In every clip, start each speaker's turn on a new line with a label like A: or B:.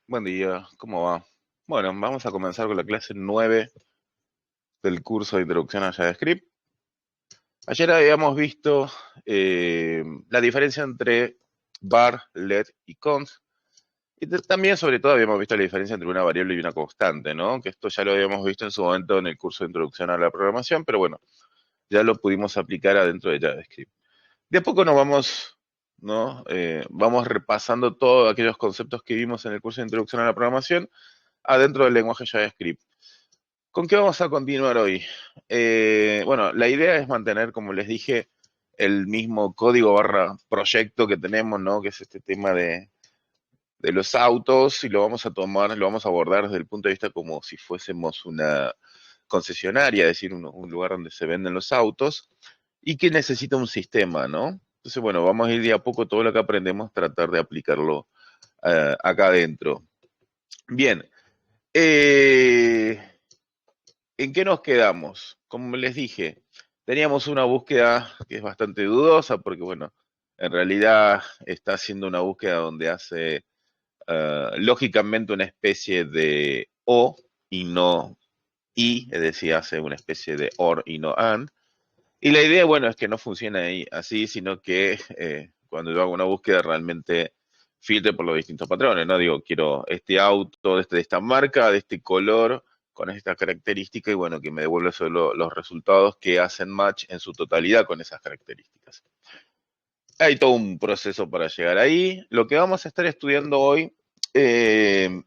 A: Buen día, ¿cómo va? Bueno, vamos a comenzar con la clase 9 del curso de Introducción a JavaScript. Ayer habíamos visto la diferencia entre var, let y const. Y también, sobre todo, habíamos visto la diferencia entre una variable y una constante, ¿no? Que esto ya lo habíamos visto en su momento en el curso de Introducción a la Programación, pero bueno, ya lo pudimos aplicar adentro de JavaScript. De a poco nos vamos, ¿no? Vamos repasando todos aquellos conceptos que vimos en el curso de Introducción a la Programación adentro del lenguaje JavaScript. ¿Con qué vamos a continuar hoy? Bueno, la idea es mantener, como les dije, el mismo código barra proyecto que tenemos, ¿no? Que es este tema de los autos, y lo vamos a tomar, lo vamos a abordar desde el punto de vista como si fuésemos una concesionaria, es decir, un lugar donde se venden los autos, y que necesita un sistema, ¿no? Entonces, bueno, vamos a ir de a poco todo lo que aprendemos, tratar de aplicarlo acá adentro. Bien. Eh, ¿En qué nos quedamos? Como les dije, teníamos una búsqueda que es bastante dudosa porque, bueno, en realidad está haciendo una búsqueda donde hace lógicamente una especie de o y no y, es decir, hace una especie de or y no and. Y la idea, bueno, es que no funcione ahí así, sino que cuando yo hago una búsqueda realmente filtre por los distintos patrones, ¿no? Digo, quiero este auto de esta marca, de este color, con esta característica, y bueno, que me devuelve solo los resultados que hacen match en su totalidad con esas características. Hay todo un proceso para llegar ahí. Lo que vamos a estar estudiando hoy eh,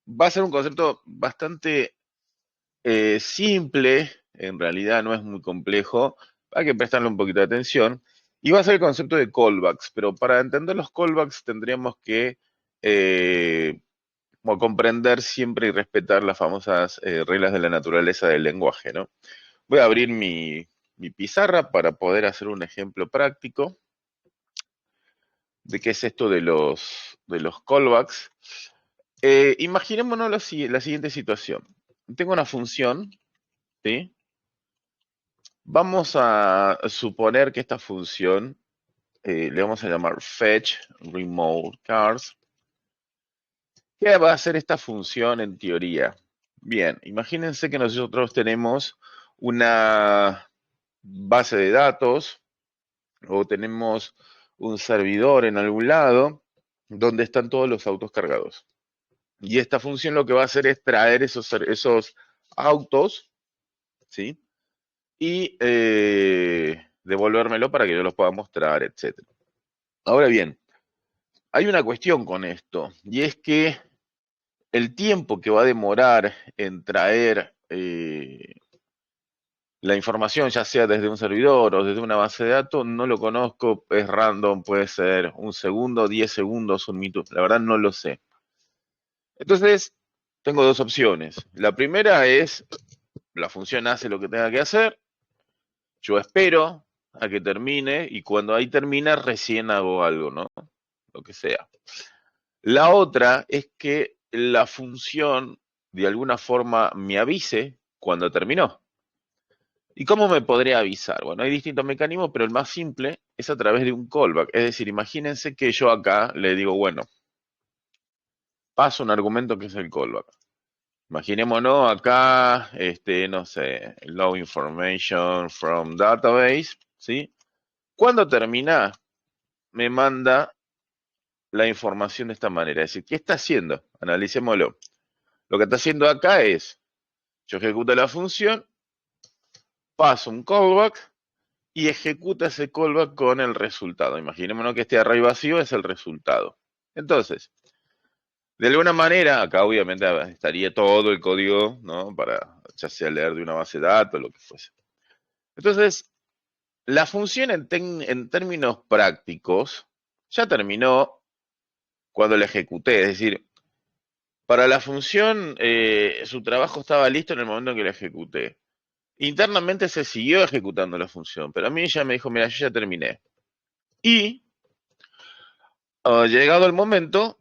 A: va a ser un concepto bastante simple, en realidad no es muy complejo, hay que prestarle un poquito de atención. Y va a ser el concepto de callbacks, pero para entender los callbacks tendríamos que como comprender siempre y respetar las famosas reglas de la naturaleza del lenguaje, ¿no? Voy a abrir mi pizarra para poder hacer un ejemplo práctico de qué es esto de los callbacks. Imaginémonos la siguiente situación. Tengo una función, ¿sí? Vamos a suponer que esta función le vamos a llamar fetch remote cars. ¿Qué va a hacer esta función en teoría? Bien, imagínense que nosotros tenemos una base de datos o tenemos un servidor en algún lado donde están todos los autos cargados. Y esta función lo que va a hacer es traer esos autos, ¿sí? Y devolvérmelo para que yo los pueda mostrar, etcétera. Ahora bien, hay una cuestión con esto, y es que el tiempo que va a demorar en traer la información, ya sea desde un servidor o desde una base de datos, no lo conozco, es random, puede ser un segundo, 10 segundos, un minuto, la verdad no lo sé. Entonces, tengo dos opciones. La primera es, la función hace lo que tenga que hacer, yo espero a que termine y cuando ahí termina recién hago algo, ¿no? Lo que sea. La otra es que la función de alguna forma me avise cuando terminó. ¿Y cómo me podría avisar? Bueno, hay distintos mecanismos, pero el más simple es a través de un callback. Es decir, imagínense que yo acá le digo, bueno, paso un argumento que es el callback. Imaginémonos acá, no sé, low information from database, ¿sí? Cuando termina, me manda la información de esta manera. Es decir, ¿qué está haciendo? Analicémoslo. Lo que está haciendo acá es, yo ejecuto la función, paso un callback y ejecuta ese callback con el resultado. Imaginémonos que este array vacío es el resultado. Entonces, de alguna manera, acá obviamente estaría todo el código, ¿no? Para ya sea leer de una base de datos, lo que fuese. Entonces, la función en términos prácticos ya terminó cuando la ejecuté. Es decir, para la función, su trabajo estaba listo en el momento en que la ejecuté. Internamente se siguió ejecutando la función, pero a mí ya me dijo, mira, yo ya terminé. Y llegado el momento,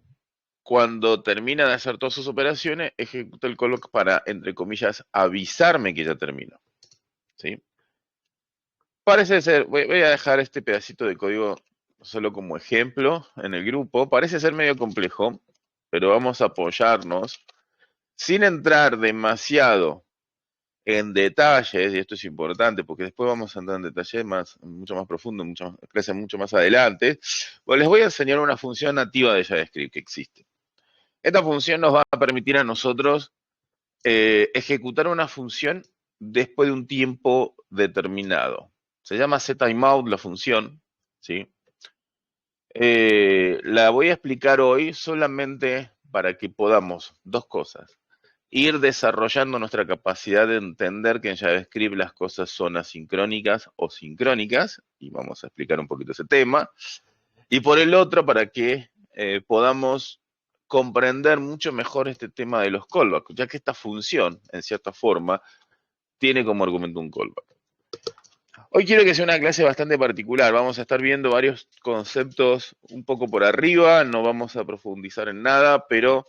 A: cuando termina de hacer todas sus operaciones, ejecuta el callback para, entre comillas, avisarme que ya terminó. ¿Sí? Parece ser, voy a dejar este pedacito de código solo como ejemplo en el grupo. Parece ser medio complejo, pero vamos a apoyarnos sin entrar demasiado en detalles, y esto es importante porque después vamos a entrar en detalles mucho más profundo, clases mucho más adelante. Pues les voy a enseñar una función nativa de JavaScript que existe. Esta función nos va a permitir a nosotros ejecutar una función después de un tiempo determinado. Se llama setTimeout la función, ¿sí? La voy a explicar hoy solamente para que podamos, dos cosas, ir desarrollando nuestra capacidad de entender que en JavaScript las cosas son asincrónicas o sincrónicas, y vamos a explicar un poquito ese tema, y por el otro, para que podamos comprender mucho mejor este tema de los callbacks, ya que esta función, en cierta forma, tiene como argumento un callback. Hoy quiero que sea una clase bastante particular. Vamos a estar viendo varios conceptos un poco por arriba, no vamos a profundizar en nada, pero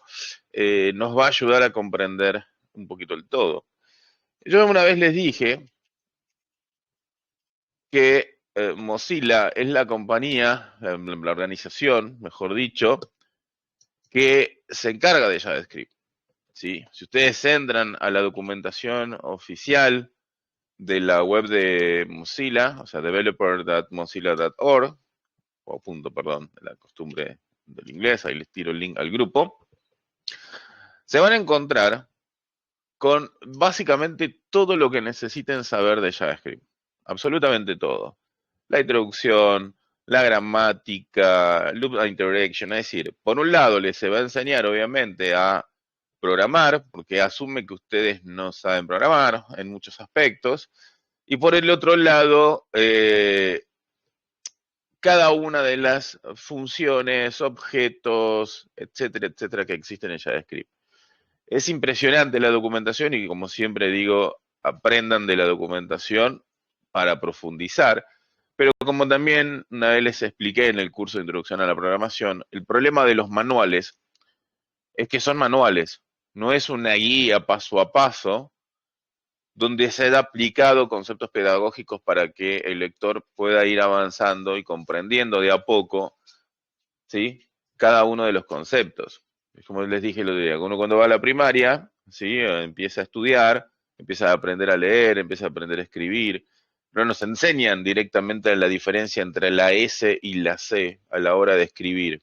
A: nos va a ayudar a comprender un poquito el todo. Yo una vez les dije que Mozilla es la compañía, la organización, mejor dicho, que se encarga de JavaScript, ¿sí? Si ustedes entran a la documentación oficial de la web de Mozilla, o sea, developer.mozilla.org, o punto, perdón, de la costumbre del inglés, ahí les tiro el link al grupo, se van a encontrar con básicamente todo lo que necesiten saber de JavaScript, absolutamente todo. La introducción, la gramática, loop interaction, es decir, por un lado les se va a enseñar obviamente a programar, porque asume que ustedes no saben programar en muchos aspectos, y por el otro lado, cada una de las funciones, objetos, etcétera, etcétera, que existen en JavaScript. Es impresionante la documentación y como siempre digo, aprendan de la documentación para profundizar. Pero como también una vez les expliqué en el curso de Introducción a la Programación, el problema de los manuales es que son manuales, no es una guía paso a paso donde se ha aplicado conceptos pedagógicos para que el lector pueda ir avanzando y comprendiendo de a poco, ¿sí?, cada uno de los conceptos. Es como les dije el otro día, uno cuando va a la primaria, ¿sí?, empieza a estudiar, empieza a aprender a leer, empieza a aprender a escribir, no nos enseñan directamente la diferencia entre la S y la C a la hora de escribir,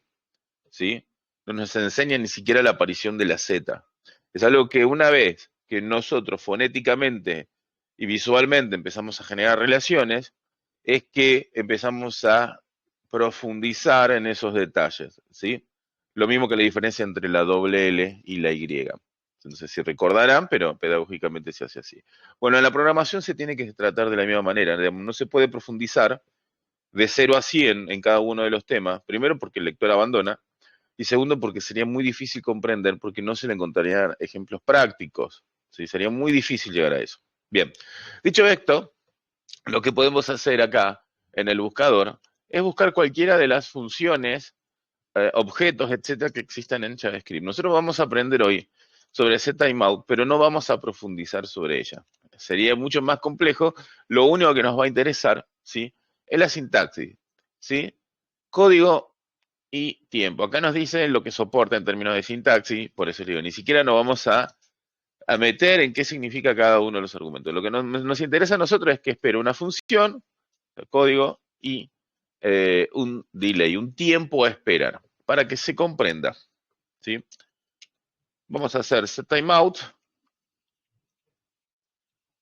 A: ¿sí? No nos enseñan ni siquiera la aparición de la Z. Es algo que una vez que nosotros fonéticamente y visualmente empezamos a generar relaciones, es que empezamos a profundizar en esos detalles, ¿sí? Lo mismo que la diferencia entre la doble L y la Y. No sé si recordarán, pero pedagógicamente se hace así. Bueno, en la programación se tiene que tratar de la misma manera. No se puede profundizar de 0 a 100 en cada uno de los temas. Primero porque el lector abandona. Y segundo porque sería muy difícil comprender porque no se le encontrarían ejemplos prácticos. ¿Sí? Sería muy difícil llegar a eso. Bien, dicho esto, lo que podemos hacer acá en el buscador es buscar cualquiera de las funciones, objetos, etcétera, que existan en JavaScript. Nosotros vamos a aprender hoy sobre setTimeout, pero no vamos a profundizar sobre ella. Sería mucho más complejo. Lo único que nos va a interesar, ¿sí?, es la sintaxis, ¿sí? Código y tiempo. Acá nos dice lo que soporta en términos de sintaxis, por eso digo, ni siquiera nos vamos a meter en qué significa cada uno de los argumentos. Lo que nos interesa a nosotros es que espera una función, el código, y un delay, un tiempo a esperar, para que se comprenda, ¿sí? Vamos a hacer setTimeout.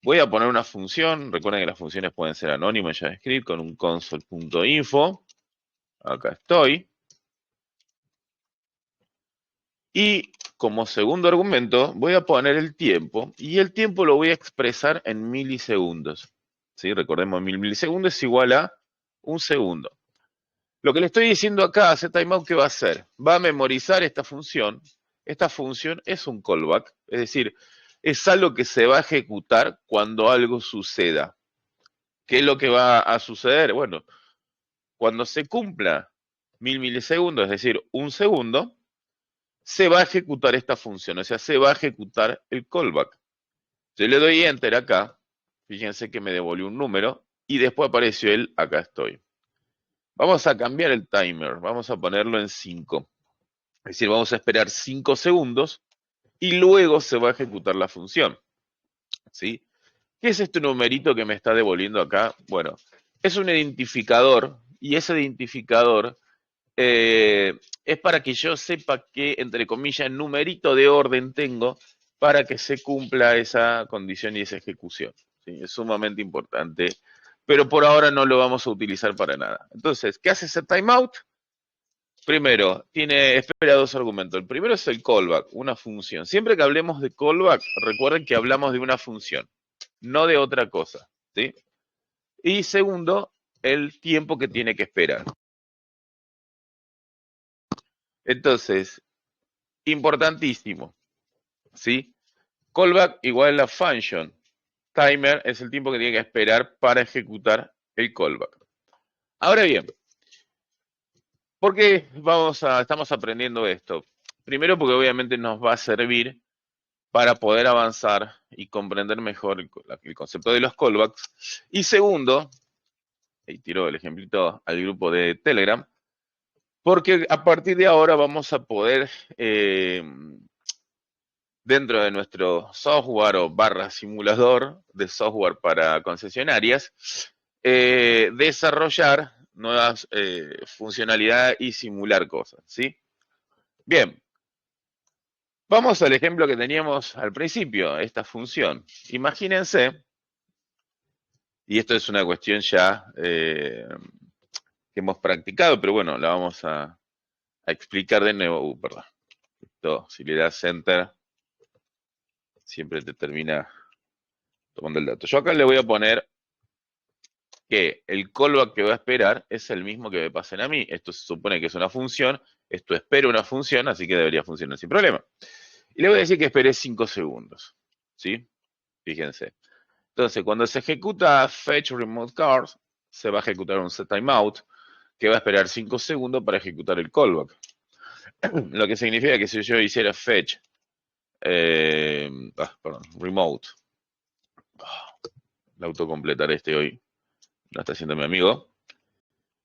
A: Voy a poner una función, recuerden que las funciones pueden ser anónimas en JavaScript, con un console.info. Acá estoy. Y como segundo argumento voy a poner el tiempo, y el tiempo lo voy a expresar en milisegundos. ¿Sí? Recordemos, 1000 milisegundos es igual a un segundo. Lo que le estoy diciendo acá a setTimeout, ¿qué va a hacer? Va a memorizar esta función. Esta función es un callback, es decir, es algo que se va a ejecutar cuando algo suceda. ¿Qué es lo que va a suceder? Bueno, cuando se cumpla 1000 milisegundos, es decir, un segundo, se va a ejecutar esta función, o sea, se va a ejecutar el callback. Yo le doy enter acá, fíjense que me devolvió un número, y después apareció el acá estoy. Vamos a cambiar el timer, vamos a ponerlo en 5. Es decir, vamos a esperar 5 segundos y luego se va a ejecutar la función. ¿Sí? ¿Qué es este numerito que me está devolviendo acá? Bueno, es un identificador y ese identificador es para que yo sepa qué, entre comillas, numerito de orden tengo para que se cumpla esa condición y esa ejecución. ¿Sí? Es sumamente importante, pero por ahora no lo vamos a utilizar para nada. Entonces, ¿qué hace ese timeout? Primero, espera dos argumentos. El primero es el callback, una función. Siempre que hablemos de callback, recuerden que hablamos de una función, no de otra cosa. ¿Sí? Y segundo, el tiempo que tiene que esperar. Entonces, importantísimo, ¿sí? Callback igual a function. Timer es el tiempo que tiene que esperar para ejecutar el callback. Ahora bien, ¿por qué estamos aprendiendo esto? Primero porque obviamente nos va a servir para poder avanzar y comprender mejor el concepto de los callbacks. Y segundo, y tiro el ejemplito al grupo de Telegram, porque a partir de ahora vamos a poder, dentro de nuestro software o barra simulador de software para concesionarias, desarrollar nuevas funcionalidades y simular cosas, ¿sí? Bien, vamos al ejemplo que teníamos al principio, esta función. Imagínense, y esto es una cuestión ya que hemos practicado, pero bueno, la vamos a explicar de nuevo. Perdón. Esto, si le das enter, siempre te termina tomando el dato. Yo acá le voy a poner que el callback que va a esperar es el mismo que me pasen a mí. Esto se supone que es una función, esto espera una función, así que debería funcionar sin problema. Y le voy a decir que espere 5 segundos, ¿sí? Fíjense. Entonces, cuando se ejecuta fetch remote cars, se va a ejecutar un set timeout que va a esperar 5 segundos para ejecutar el callback. Lo que significa que si yo hiciera fetch, remote, el autocompletar este hoy lo está haciendo mi amigo.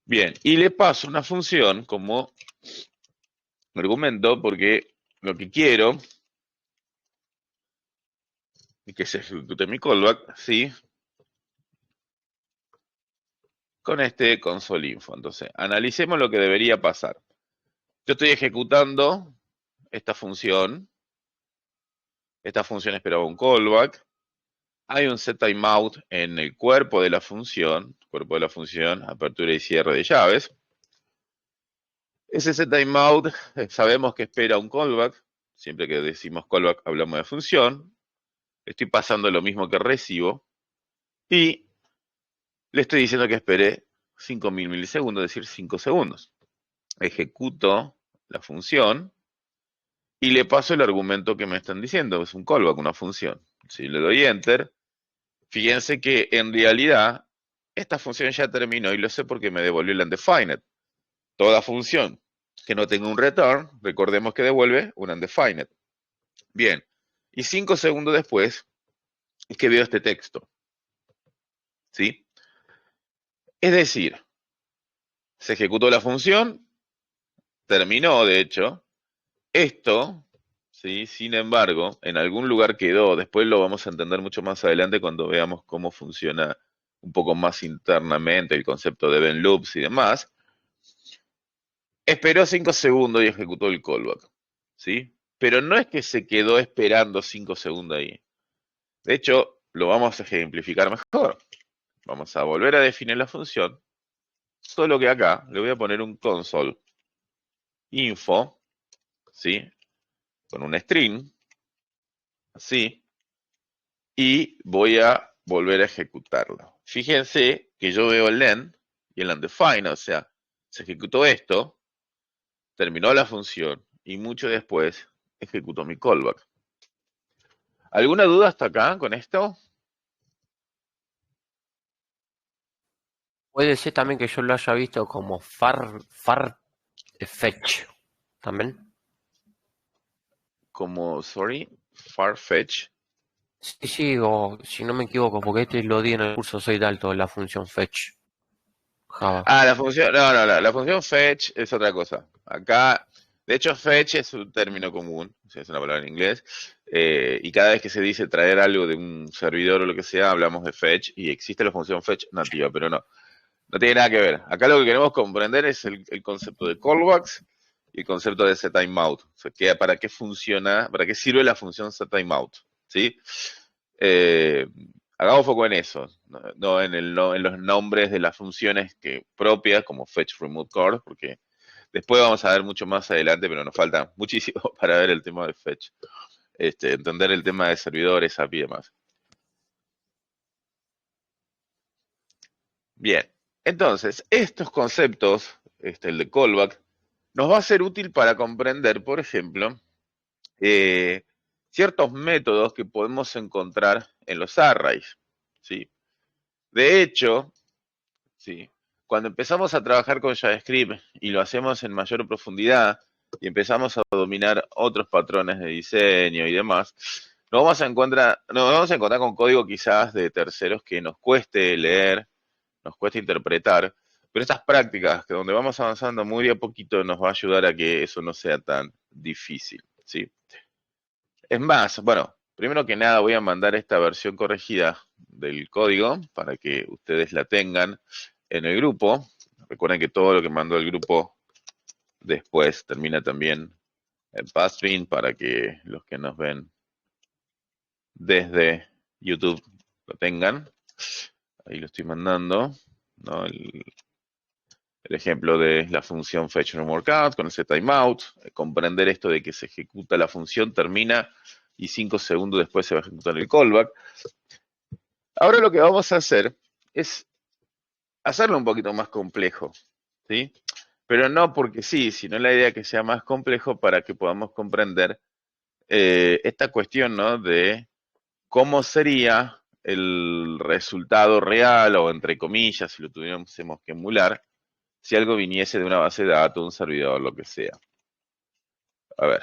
A: Bien, y le paso una función como argumento porque lo que quiero es que se ejecute mi callback, ¿sí? Con este console info. Entonces, analicemos lo que debería pasar. Yo estoy ejecutando esta función. Esta función esperaba un callback. Hay un set timeout en el cuerpo de la función. Cuerpo de la función, apertura y cierre de llaves. Ese set timeout sabemos que espera un callback. Siempre que decimos callback hablamos de función. Estoy pasando lo mismo que recibo. Y le estoy diciendo que espere 5000 milisegundos, es decir, 5 segundos. Ejecuto la función y le paso el argumento que me están diciendo. Es un callback, una función. Si le doy enter, fíjense que en realidad esta función ya terminó y lo sé porque me devolvió el undefined. Toda función que no tenga un return, recordemos que devuelve un undefined. Bien, y 5 segundos después es que veo este texto. ¿Sí? Es decir, se ejecutó la función, terminó de hecho. Esto, ¿sí? Sin embargo, en algún lugar quedó. Después lo vamos a entender mucho más adelante cuando veamos cómo funciona un poco más internamente el concepto de event loops y demás. Esperó 5 segundos y ejecutó el callback, ¿sí? Pero no es que se quedó esperando 5 segundos ahí. De hecho, lo vamos a ejemplificar mejor. Vamos a volver a definir la función, solo que acá le voy a poner un console info, ¿sí? Con un string, así, y voy a volver a ejecutarlo. Fíjense que yo veo el len y el undefined, o sea, se ejecutó esto, terminó la función y mucho después ejecutó mi callback. ¿Alguna duda hasta acá con esto?
B: Puede ser también que yo lo haya visto como far fetch. ¿También?
A: Como, sorry, Farfetch.
B: Sí, sí, o si no me equivoco, porque este lo di en el curso Soy Dalto, la función fetch. Java.
A: Ah, la función, no, la función fetch es otra cosa. Acá De hecho, fetch es un término común, o sea, es una palabra en inglés, y cada vez que se dice traer algo de un servidor o lo que sea, hablamos de fetch, y existe la función fetch nativa, pero no tiene nada que ver. Acá lo que queremos comprender es el concepto de callbacks y el concepto de setTimeout. O sea, para qué funciona, para qué sirve la función setTimeout, ¿sí? Eh, Hagamos foco en eso, no en los nombres de las funciones propias, como fetch, remove, call, porque después vamos a ver mucho más adelante, pero nos falta muchísimo para ver el tema de fetch. Entender el tema de servidores, API y demás. Bien, entonces, estos conceptos, el de callback, nos va a ser útil para comprender, por ejemplo, eh, ciertos métodos que podemos encontrar en los arrays, ¿sí? De hecho, ¿sí? Cuando empezamos a trabajar con JavaScript y lo hacemos en mayor profundidad y empezamos a dominar otros patrones de diseño y demás, nos vamos a encontrar con código quizás de terceros que nos cueste leer, nos cuesta interpretar, pero estas prácticas, que donde vamos avanzando muy de a poquito, nos va a ayudar a que eso no sea tan difícil, ¿sí? Es más, bueno, primero que nada voy a mandar esta versión corregida del código para que ustedes la tengan en el grupo. Recuerden que todo lo que mandó el grupo después termina también en Passbin para que los que nos ven desde YouTube lo tengan. Ahí lo estoy mandando, ¿no? El ejemplo de la función fetchRemoreCount con ese timeout, comprender esto de que se ejecuta la función, termina y 5 segundos después se va a ejecutar el callback. Ahora lo que vamos a hacer es hacerlo un poquito más complejo, ¿sí? Pero no porque sí, sino la idea que sea más complejo para que podamos comprender esta cuestión, ¿no? De cómo sería el resultado real, o entre comillas, si lo tuviéramos que emular, si algo viniese de una base de datos, un servidor, lo que sea. A ver,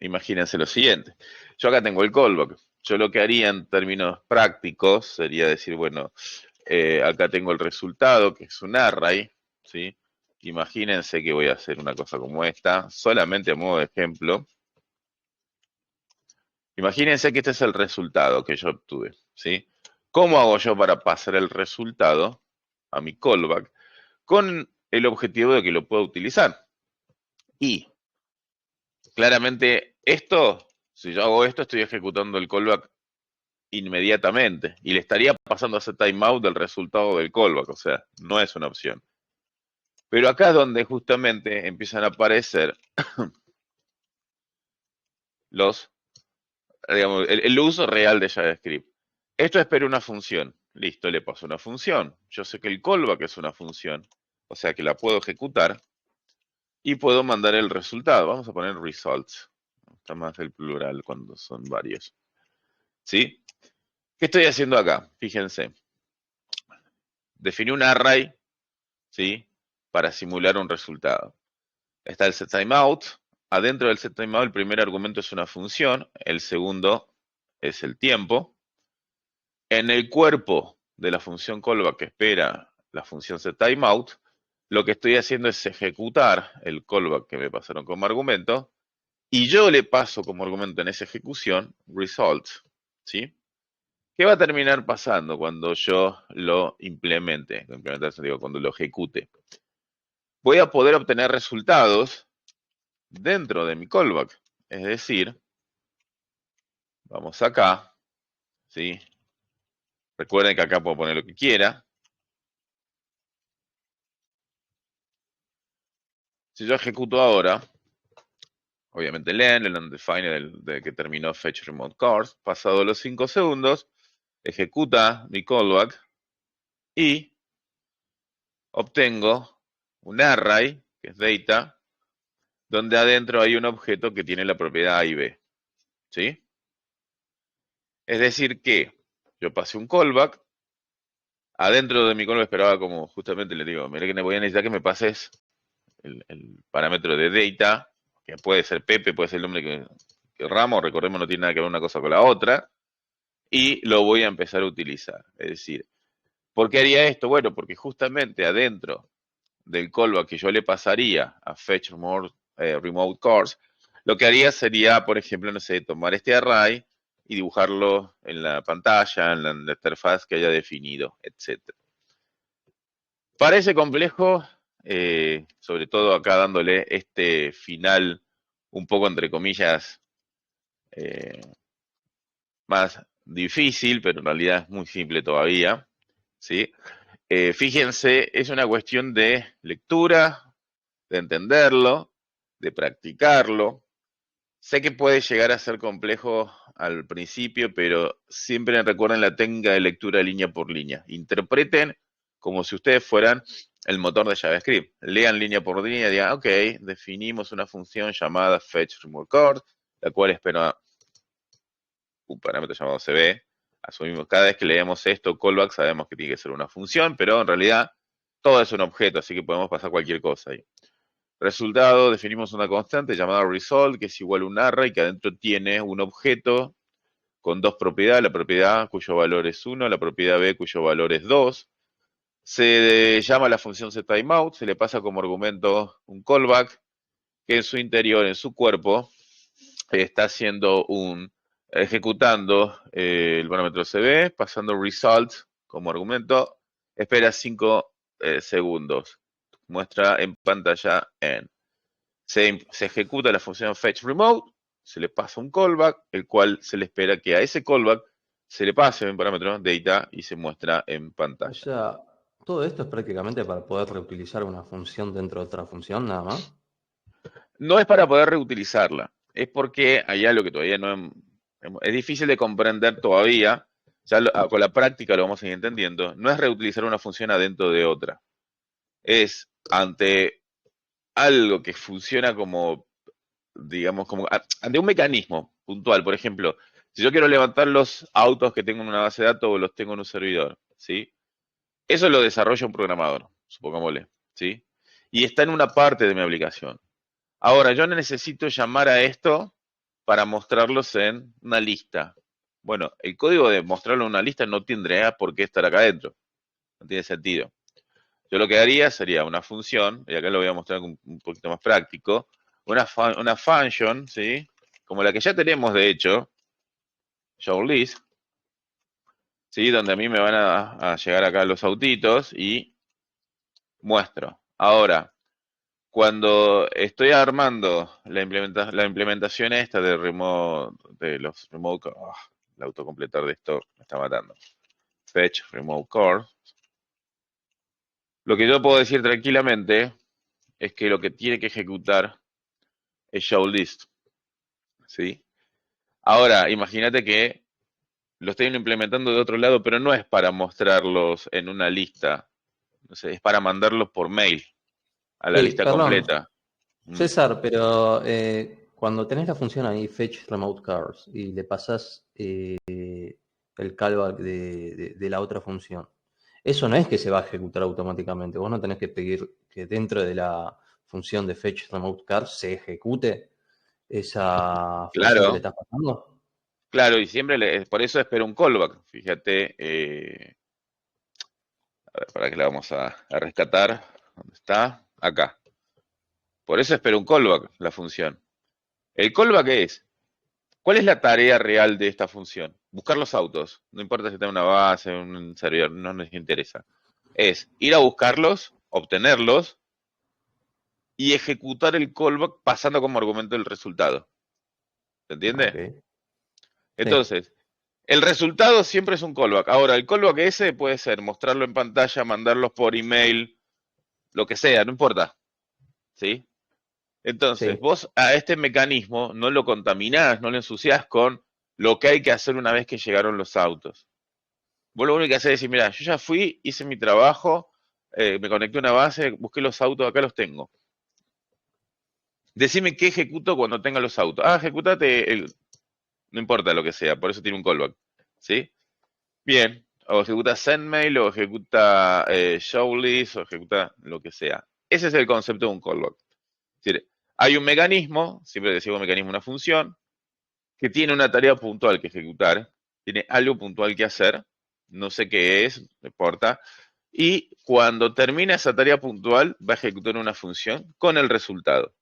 A: imagínense lo siguiente. Yo acá tengo el callback. Yo lo que haría en términos prácticos sería decir, bueno, acá tengo el resultado, que es un array, ¿sí? Imagínense que voy a hacer una cosa como esta, solamente a modo de ejemplo. Imagínense que este es el resultado que yo obtuve, ¿sí? ¿Cómo hago yo para pasar el resultado a mi callback? Con el objetivo de que lo pueda utilizar. Y claramente si yo hago esto, estoy ejecutando el callback inmediatamente y le estaría pasando a ese timeout del resultado del callback, o sea, no es una opción. Pero acá es donde justamente empiezan a aparecer el uso real de JavaScript. Esto espera una función. Listo, le paso una función. Yo sé que el callback es una función, o sea que la puedo ejecutar y puedo mandar el resultado. Vamos a poner results. Está más el plural cuando son varios. ¿Sí? ¿Qué estoy haciendo acá? Fíjense. Definí un array, ¿sí? Para simular un resultado. Está el setTimeout. Adentro del setTimeout el primer argumento es una función, el segundo es el tiempo. En el cuerpo de la función callback que espera la función setTimeout, lo que estoy haciendo es ejecutar el callback que me pasaron como argumento y yo le paso como argumento en esa ejecución result, ¿sí? ¿Qué va a terminar pasando cuando yo lo implemente? Cuando lo ejecute. Voy a poder obtener resultados dentro de mi callback. Es decir, vamos acá, ¿sí? Recuerden que acá puedo poner lo que quiera. Si yo ejecuto ahora, obviamente el undefined de que terminó fetch remote course, pasado los 5 segundos, ejecuta mi callback y obtengo un array, que es data, donde adentro hay un objeto que tiene la propiedad A y B, ¿sí? Es decir que yo pasé un callback, adentro de mi callback esperaba como justamente le digo, mira que voy a necesitar que me pases el parámetro de data, que puede ser Pepe, puede ser el nombre que Ramos, recordemos no tiene nada que ver una cosa con la otra, y lo voy a empezar a utilizar. Es decir, ¿por qué haría esto? Bueno, porque justamente adentro del callback que yo le pasaría a fetch more remote cores, lo que haría sería, por ejemplo, no sé, tomar este array y dibujarlo en la pantalla, en la interfaz que haya definido, etcétera. Parece complejo, sobre todo acá dándole este final un poco entre comillas eh, más difícil, pero en realidad es muy simple todavía, ¿sí? Fíjense, es una cuestión de lectura, de entenderlo, de practicarlo. Sé que puede llegar a ser complejo al principio, pero siempre recuerden la técnica de lectura línea por línea. Interpreten como si ustedes fueran el motor de JavaScript. Lean línea por línea y digan, ok, definimos una función llamada fetchRemoveCord, la cual espera un parámetro llamado CB. Asumimos cada vez que leemos esto, callback, sabemos que tiene que ser una función, pero en realidad todo es un objeto, así que podemos pasar cualquier cosa ahí. Resultado, definimos una constante llamada result, que es igual a un array, que adentro tiene un objeto con dos propiedades, la propiedad A cuyo valor es 1, la propiedad B cuyo valor es 2. Se llama la función setTimeout, se le pasa como argumento un callback, que en su interior, en su cuerpo, está haciendo ejecutando el parámetro CB, pasando result como argumento, espera 5 segundos. Muestra en pantalla en. Se ejecuta la función fetchRemote, se le pasa un callback, el cual se le espera que a ese callback se le pase un parámetro data y se muestra en
C: O
A: pantalla.
C: sea, todo esto es prácticamente para poder reutilizar una función dentro de otra función, nada más.
A: No es para poder reutilizarla, es porque hay algo que todavía no es difícil de comprender todavía, ya con la práctica lo vamos a ir entendiendo, no es reutilizar una función adentro de otra, es ante algo que funciona como, digamos, como ante un mecanismo puntual. Por ejemplo, si yo quiero levantar los autos que tengo en una base de datos o los tengo en un servidor, ¿sí? Eso lo desarrolla un programador, supongámosle, ¿sí? Y está en una parte de mi aplicación. Ahora, yo necesito llamar a esto para mostrarlos en una lista. Bueno, el código de mostrarlo en una lista no tendría por qué estar acá adentro. No tiene sentido. Yo lo que haría sería una función, y acá lo voy a mostrar un poquito más práctico, una function, ¿sí? Como la que ya tenemos, de hecho, showList, ¿sí? Donde a mí me van a llegar acá los autitos y muestro. Ahora, cuando estoy armando la implementación esta de los remote, el autocompletar de esto me está matando. Fetch remote core. Lo que yo puedo decir tranquilamente es que lo que tiene que ejecutar es showList, ¿sí? Ahora, imagínate que lo estoy implementando de otro lado, pero no es para mostrarlos en una lista, no sé, es para mandarlos por mail a la lista
C: Perdón,
A: completa.
C: César, pero cuando tenés la función ahí, fetch remote cars, y le pasás el callback de la otra función, eso no es que se va a ejecutar automáticamente. Vos no tenés que pedir que dentro de la función de fetch remote cars se ejecute esa función que le
A: Claro,
C: estás pasando.
A: claro, y siempre por eso espero un callback. Fíjate, a ver, para que la vamos a rescatar. ¿Dónde está? Acá. Por eso espero un callback, la función. El callback es, ¿cuál es la tarea real de esta función? Buscar los autos. No importa si está en una base, en un servidor, no nos interesa. Es ir a buscarlos, obtenerlos y ejecutar el callback pasando como argumento el resultado. ¿Se entiende?
C: Ok. Sí.
A: Entonces, el resultado siempre es un callback. Ahora, el callback ese puede ser mostrarlo en pantalla, mandarlos por email, lo que sea, no importa. ¿Sí? Entonces,
C: Sí.
A: vos a este mecanismo no lo contaminás, no lo ensuciás con lo que hay que hacer una vez que llegaron los autos. Vos lo único que haces es decir, mira, yo ya fui, hice mi trabajo, me conecté a una base, busqué los autos, acá los tengo. Decime qué ejecuto cuando tenga los autos. Ah, ejecutate no importa lo que sea, por eso tiene un callback. ¿Sí? Bien. O ejecuta sendmail, o ejecuta showlist, o ejecuta lo que sea. Ese es el concepto de un callback. Es decir, hay un mecanismo, siempre decimos mecanismo, una función, que tiene una tarea puntual que ejecutar, tiene algo puntual que hacer, no sé qué es, no importa, y cuando termina esa tarea puntual va a ejecutar una función con el resultado.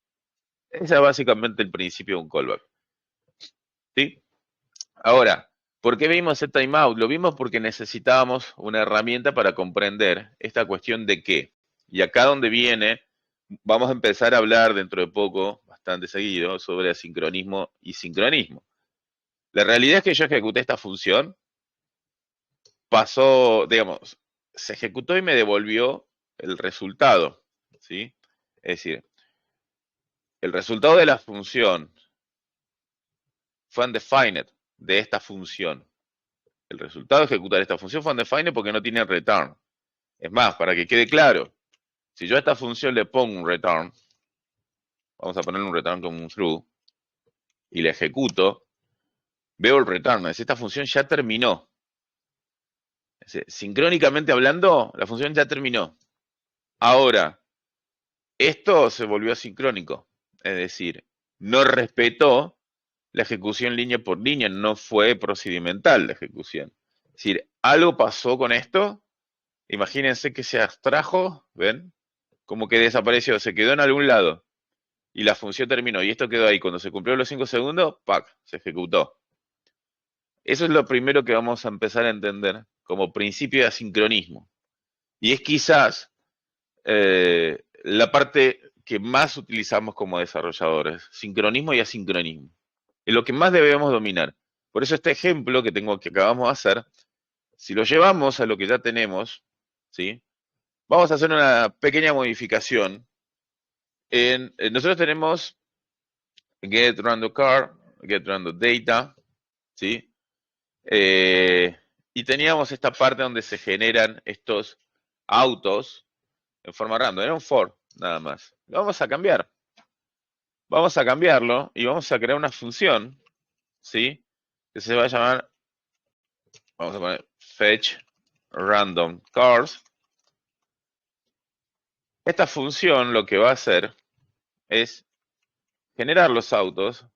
A: Ese es básicamente el principio de un callback. ¿Sí? Ahora, ¿por qué vimos ese timeout? Lo vimos porque necesitábamos una herramienta para comprender esta cuestión de qué. Y acá donde viene, vamos a empezar a hablar dentro de poco, bastante seguido, sobre asincronismo y sincronismo. La realidad es que yo ejecuté esta función, pasó, digamos, se ejecutó y me devolvió el resultado, ¿sí? Es decir, el resultado de la función fue undefined de esta función. El resultado de ejecutar esta función fue undefined porque no tiene return. Es más, para que quede claro, si yo a esta función le pongo un return, vamos a ponerle un return como un through, y le ejecuto, veo el return. Es decir, esta función ya terminó. Es decir, sincrónicamente hablando, la función ya terminó. Ahora, esto se volvió asincrónico. Es decir, no respetó la ejecución línea por línea, no fue procedimental la ejecución. Es decir, algo pasó con esto. Imagínense que se abstrajo, ¿ven? Como que desapareció, se quedó en algún lado. Y la función terminó. Y esto quedó ahí. Cuando se cumplieron los 5 segundos, ¡pac! Se ejecutó. Eso es lo primero que vamos a empezar a entender como principio de asincronismo. Y es quizás la parte que más utilizamos como desarrolladores. Sincronismo y asincronismo. Es lo que más debemos dominar. Por eso este ejemplo que acabamos de hacer, si lo llevamos a lo que ya tenemos, ¿sí? Vamos a hacer una pequeña modificación. Nosotros tenemos get random car, get random data, ¿sí? Y teníamos esta parte donde se generan estos autos en forma random. Era un for, nada más. Lo vamos a cambiar. Vamos a cambiarlo y vamos a crear una función, ¿sí? Que se va a llamar, vamos a poner fetch random cars. Esta función lo que va a hacer es generar los autos.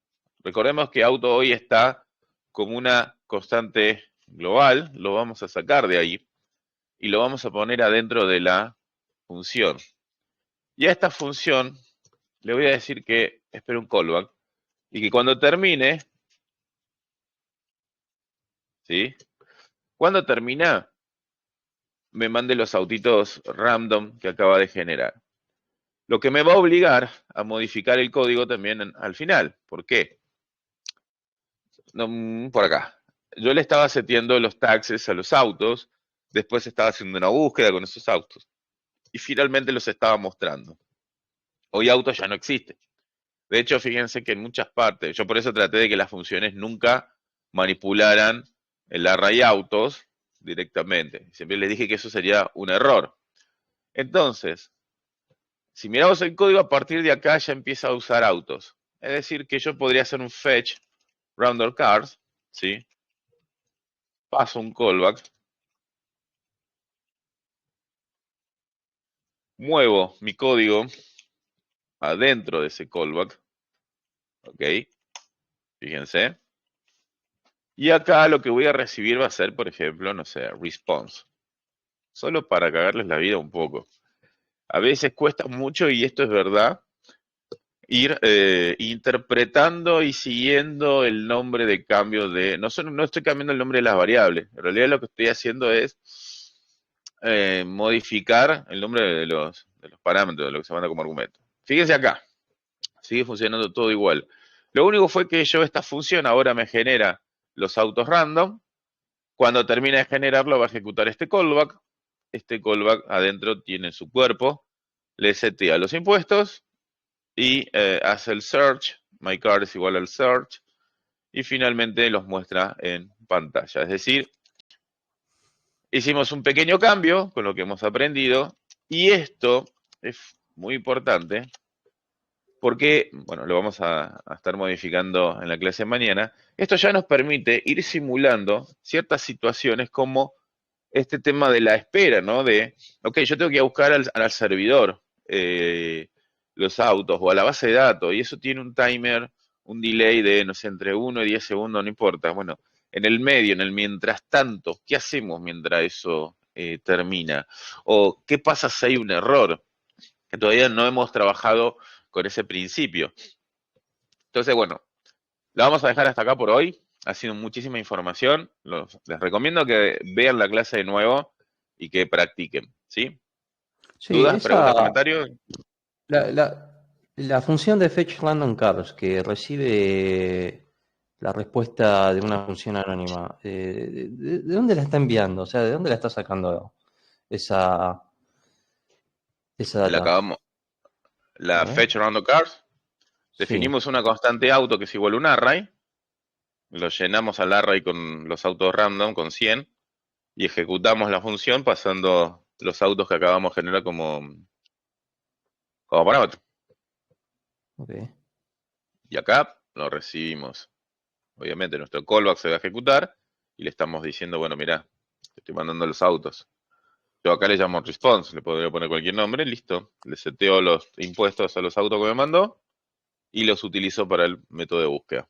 A: Recordemos que auto hoy está como una constante global, lo vamos a sacar de ahí y lo vamos a poner adentro de la función. Y a esta función le voy a decir que espere un callback y que cuando termine, ¿sí? Cuando termina, me mande los autitos random que acaba de generar. Lo que me va a obligar a modificar el código también al final. ¿Por qué? No, por acá. Yo le estaba seteando los taxes a los autos, después estaba haciendo una búsqueda con esos autos y finalmente los estaba mostrando. Hoy autos ya no existe. De hecho, fíjense que en muchas partes, yo por eso traté de que las funciones nunca manipularan el array autos directamente. Siempre les dije que eso sería un error. Entonces, si miramos el código, a partir de acá ya empieza a usar autos. Es decir, que yo podría hacer un fetch random cars, ¿sí? Paso un callback. Muevo mi código adentro de ese callback. ¿Ok? Fíjense. Y acá lo que voy a recibir va a ser, por ejemplo, no sé, response. Solo para cagarles la vida un poco. A veces cuesta mucho, y esto es verdad, ir interpretando y siguiendo el nombre de cambio de... No estoy cambiando el nombre de las variables. En realidad lo que estoy haciendo es modificar el nombre de los parámetros, de lo que se manda como argumento. Fíjense acá. Sigue funcionando todo igual. Lo único fue que esta función ahora me genera los autos random. Cuando termine de generarlo va a ejecutar este callback. Este callback adentro tiene su cuerpo. Le setea los impuestos y hace el search. My car es igual al search. Y finalmente los muestra en pantalla. Es decir, hicimos un pequeño cambio con lo que hemos aprendido. Y esto es muy importante porque, bueno, lo vamos a estar modificando en la clase de mañana. Esto ya nos permite ir simulando ciertas situaciones como este tema de la espera, ¿no? Ok, yo tengo que ir a buscar al servidor los autos o a la base de datos y eso tiene un timer, un delay de, no sé, entre 1 y 10 segundos, no importa. Bueno, en el medio, en el mientras tanto, ¿qué hacemos mientras eso termina? ¿O qué pasa si hay un error? Que todavía no hemos trabajado con ese principio. Entonces, bueno, la vamos a dejar hasta acá por hoy. Ha sido muchísima información. Les recomiendo que vean la clase de nuevo y que practiquen, ¿sí?
C: Sí,
A: ¿Dudas, preguntas, comentarios?
C: la función de fetch random cars que recibe la respuesta de una función anónima, ¿de dónde la está enviando? O sea, ¿de dónde la está sacando esa
A: La
C: data?
A: acabamos.
C: A
A: La
C: ver.
A: fetch random cars.
C: Sí,
A: Definimos una constante auto que es igual a un array. Lo llenamos al array con los autos random, con 100. Y ejecutamos la función pasando los autos que acabamos de generar como parámetro.
C: ok.
A: Y acá lo recibimos. Obviamente nuestro callback se va a ejecutar y le estamos diciendo, bueno, mirá, te estoy mandando los autos. Yo acá le llamo response, le podría poner cualquier nombre, listo. Le seteo los impuestos a los autos que me mandó y los utilizo para el método de búsqueda.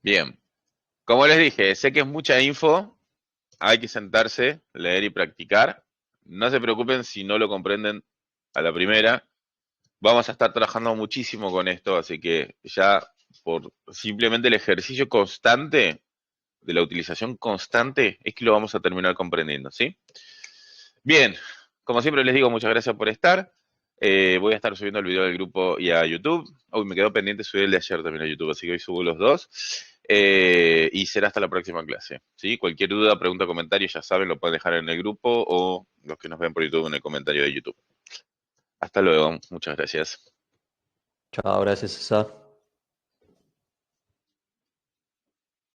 A: Bien, como les dije, sé que es mucha info, hay que sentarse, leer y practicar. No se preocupen si no lo comprenden a la primera. Vamos a estar trabajando muchísimo con esto, así que ya por simplemente el ejercicio constante de la utilización constante es que lo vamos a terminar comprendiendo, ¿sí? Bien, como siempre les digo, muchas gracias por estar. Voy a estar subiendo el video del grupo y a YouTube. Hoy me quedó pendiente subir el de ayer también a YouTube, así que hoy subo los dos. Y será hasta la próxima clase, ¿sí? Cualquier duda, pregunta, comentario, ya saben, lo pueden dejar en el grupo o los que nos ven por YouTube en el comentario de YouTube. Hasta luego, muchas gracias.
C: Chao, gracias, César.